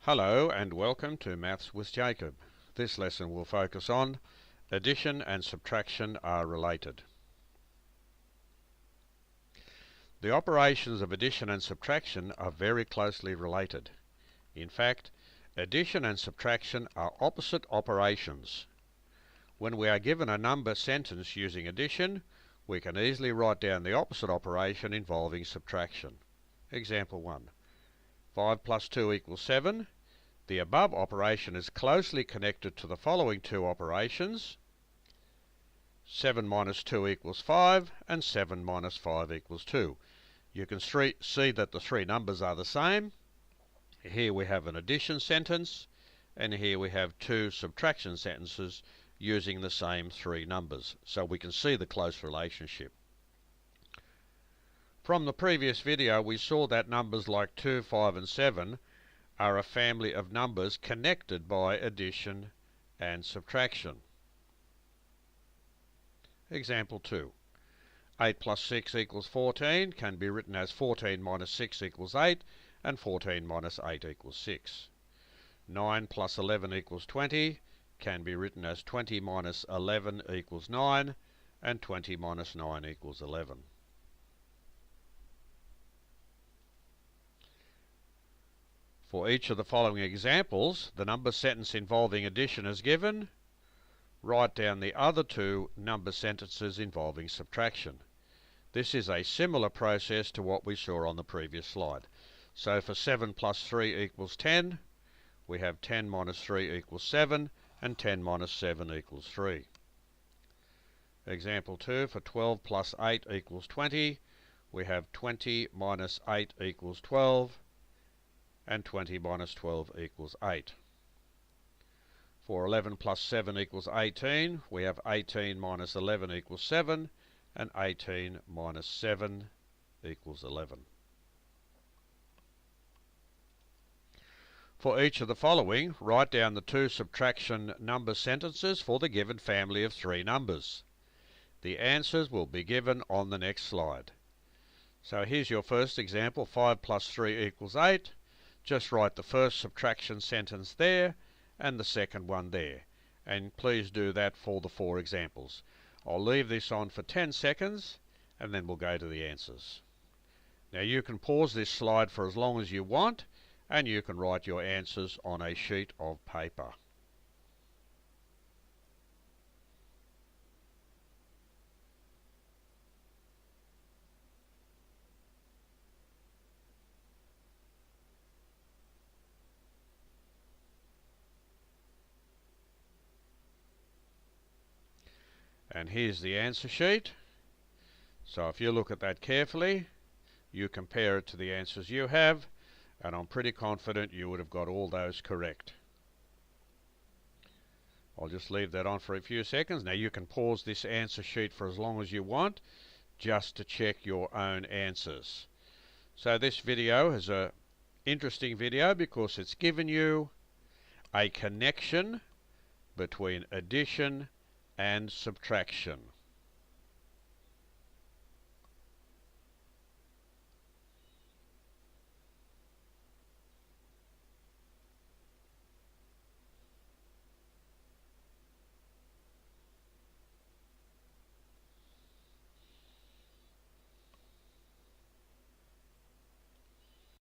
Hello and welcome to Maths with Jacob. This lesson will focus on addition and subtraction are related. The operations of addition and subtraction are very closely related. In fact, addition and subtraction are opposite operations. When we are given a number sentence using addition, we can easily write down the opposite operation involving subtraction. Example 1. 5 plus 2 equals 7. The above operation is closely connected to the following two operations. 7 minus 2 equals 5 and 7 minus 5 equals 2. You can see that the three numbers are the same. Here we have an addition sentence and here we have two subtraction sentences using the same three numbers. So we can see the close relationship. From the previous video we saw that numbers like 2, 5 and 7 are a family of numbers connected by addition and subtraction. Example 2. 8 plus 6 equals 14 can be written as 14 minus 6 equals 8 and 14 minus 8 equals 6. 9 plus 11 equals 20 can be written as 20 minus 11 equals 9 and 20 minus 9 equals 11. For each of the following examples, the number sentence involving addition is given. Write down the other two number sentences involving subtraction. This is a similar process to what we saw on the previous slide. So for 7 plus 3 equals 10, we have 10 minus 3 equals 7 and 10 minus 7 equals 3. Example 2, for 12 plus 8 equals 20, we have 20 minus 8 equals 12 and 20 minus 12 equals 8. For 11 plus 7 equals 18, we have 18 minus 11 equals 7 and 18 minus 7 equals 11. For each of the following, write down the two subtraction number sentences for the given family of three numbers. The answers will be given on the next slide. So here's your first example, 5 plus 3 equals 8. Just write the first subtraction sentence there and the second one there. And please do that for the four examples. I'll leave this on for 10 seconds and then we'll go to the answers. Now you can pause this slide for as long as you want and you can write your answers on a sheet of paper. And here's the answer sheet. So if you look at that carefully, you compare it to the answers you have, and I'm pretty confident you would have got all those correct. I'll just leave that on for a few seconds. Now you can pause this answer sheet for as long as you want, just to check your own answers. So this video is an interesting video because it's given you a connection between addition and subtraction.